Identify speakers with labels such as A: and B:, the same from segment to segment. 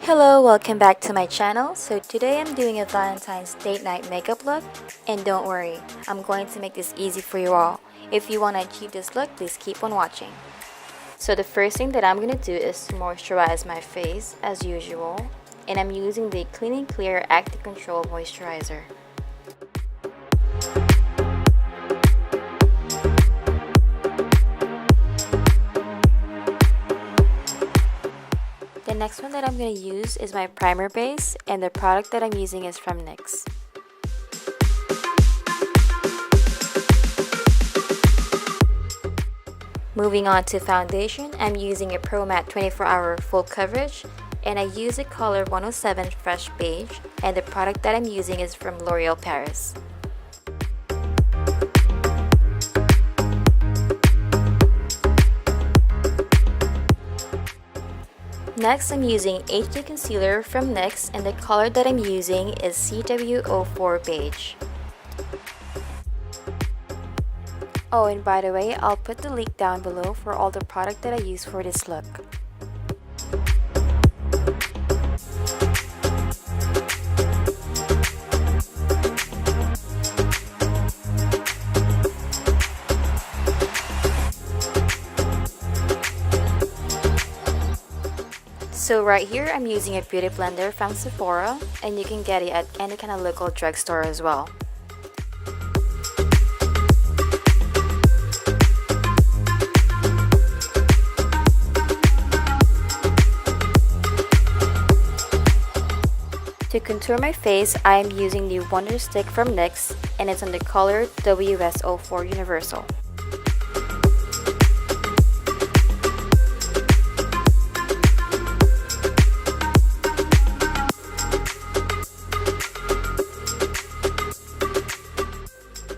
A: Hello, welcome back to my channel. So today I'm doing a Valentine's date night makeup look, and don't worry, I'm going to make this easy for you all. If you want to achieve this look, please keep on watching. So the first thing that I'm going to do is to moisturize my face as usual, and I'm using the Clean and Clear Active Control Moisturizer. The next one that I'm going to use is my primer base, and the product that I'm using is from NYX. Moving on to foundation, I'm using a Pro Matte 24-Hour Full Coverage, and I use the color 107 Fresh Beige, and the product that I'm using is from Lorea'l Paris. Next, I'm using HD Concealer from NYX, and the color that I'm using is CW04 Beige. Oh, and by the way, I'll put the link down below for all the product that I use for this look. So right here, I'm using a beauty blender from Sephora, and you can get it at any kind of local drugstore as well. To contour my face, I am using the Wonderstick from NYX, and it's in the color WS04 Universal.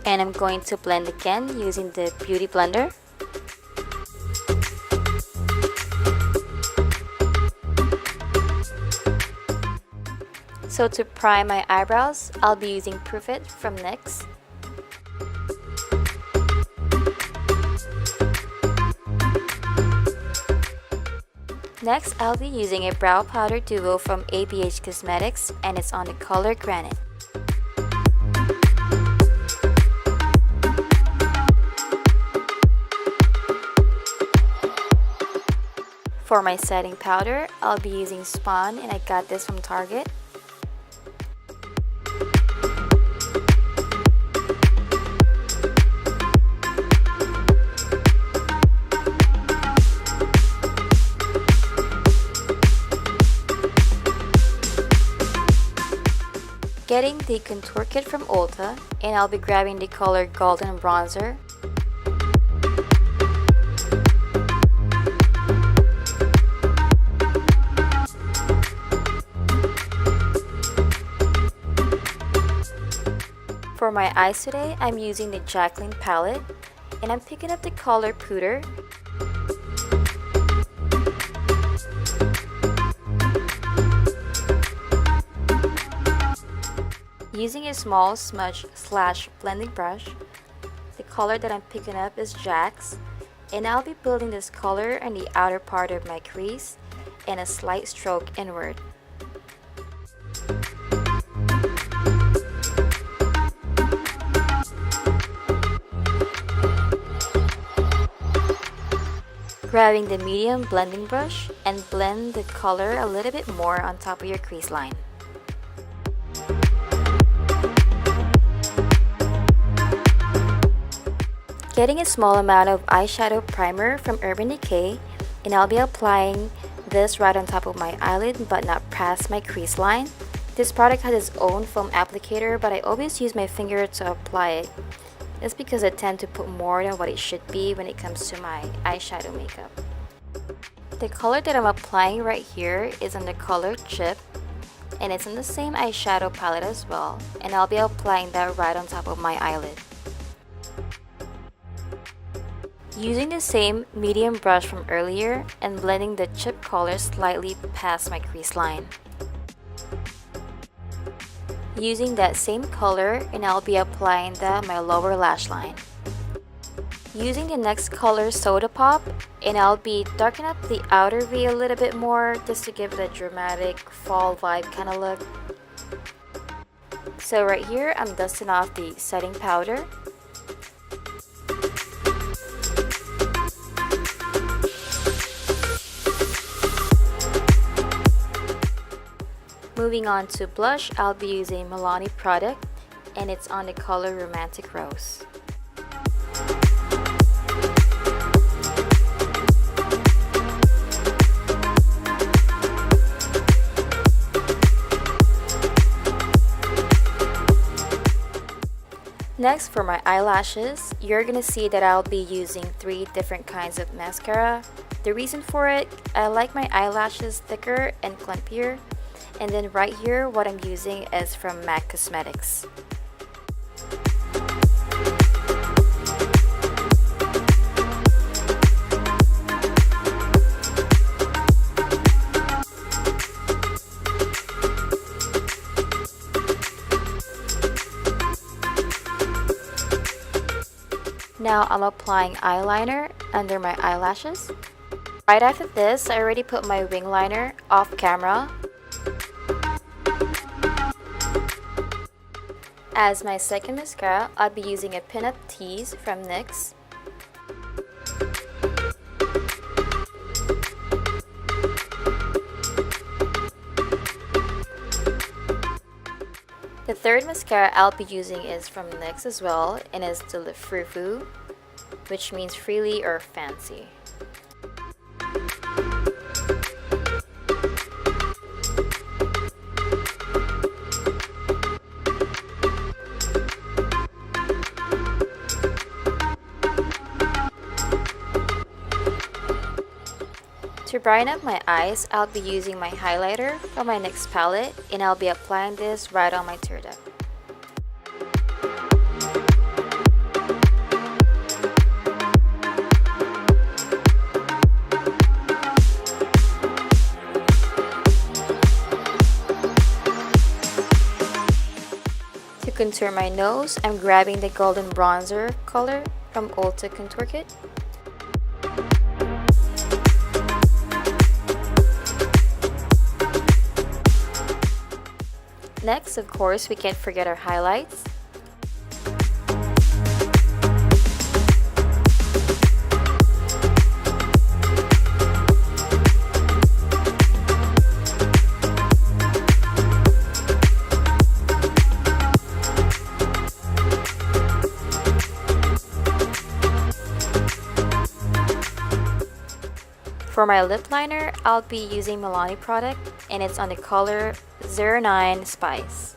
A: And I'm going to blend again using the beauty blender. So to prime my eyebrows, I'll be using Proof It from NYX. Next, I'll be using a brow powder duo from ABH Cosmetics, and it's on the color Granite. For my setting powder, I'll be using Spun, and I got this from Target. Getting the contour kit from Ulta, and I'll be grabbing the color Golden Bronzer. For my eyes today, I'm using the Jaclyn palette, and I'm picking up the color Puder. Using a small smudge / blending brush, the color that I'm picking up is Jax, and I'll be building this color on the outer part of my crease and a slight stroke inward. Grabbing the medium blending brush and blend the color a little bit more on top of your crease line. Getting a small amount of eyeshadow primer from Urban Decay, and I'll be applying this right on top of my eyelid but not past my crease line. This product has its own foam applicator, but I always use my finger to apply it. That's because I tend to put more than what it should be when it comes to my eyeshadow makeup. The color that I'm applying right here is in the color Chip, and it's in the same eyeshadow palette as well, and I'll be applying that right on top of my eyelid. Using the same medium brush from earlier and blending the chip color slightly past my crease line. Using that same color, and I'll be applying that on my lower lash line. Using the NYX color Soda Pop, and I'll be darkening up the outer V a little bit more just to give it a dramatic fall vibe kind of look. So right here, I'm dusting off the setting powder. Moving on to blush, I'll be using Milani product, and it's on the color Romantic Rose. Next, for my eyelashes, you're gonna see that I'll be using 3 different kinds of mascara. The reason for it, I like my eyelashes thicker and clumpier. And then right here, what I'm using is from MAC Cosmetics. Now I'm applying eyeliner under my eyelashes. Right after this, I already put my wing liner off camera. As my second mascara, I'll be using a pin-up tease from NYX. The third mascara I'll be using is from NYX as well, and is the frou, which means freely or fancy. To brighten up my eyes, I'll be using my highlighter from my NYX palette, and I'll be applying this right on my tear duct. To contour my nose, I'm grabbing the golden bronzer color from Ulta Contour Kit. Next, of course, we can't forget our highlights. For my lip liner, I'll be using Milani product, and it's on the color 09 Spice.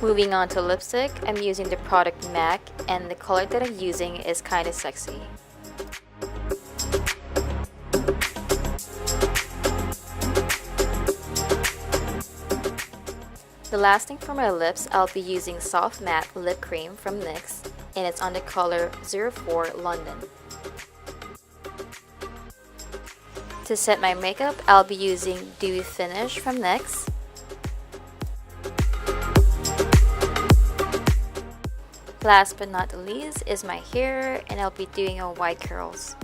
A: Moving on to lipstick, I'm using the product MAC, and the color that I'm using is kinda sexy. The last thing for my lips, I'll be using Soft Matte Lip Cream from NYX, and it's on the color 04 London. To set my makeup, I'll be using Dewy Finish from NYX. Last but not the least is my hair, and I'll be doing a white curls.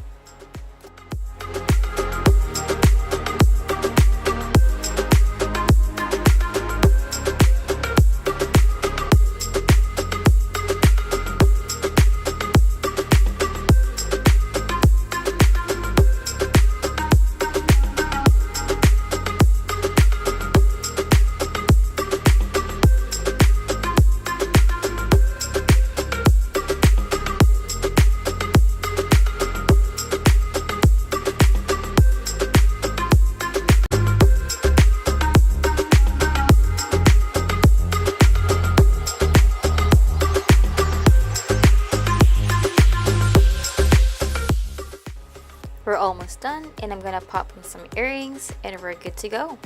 A: We're almost done, and I'm gonna pop in some earrings and we're good to go.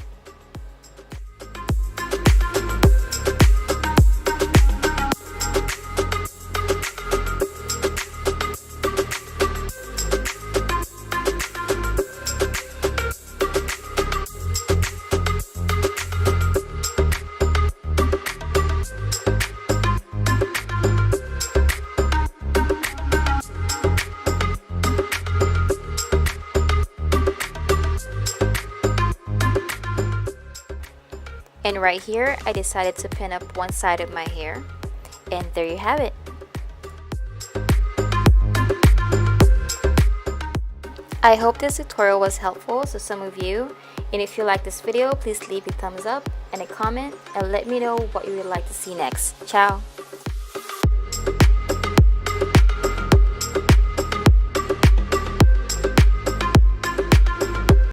A: And right here, I decided to pin up one side of my hair. And there you have it. I hope this tutorial was helpful to some of you. And if you like this video, please leave a thumbs up and a comment and let me know what you would like to see next. Ciao!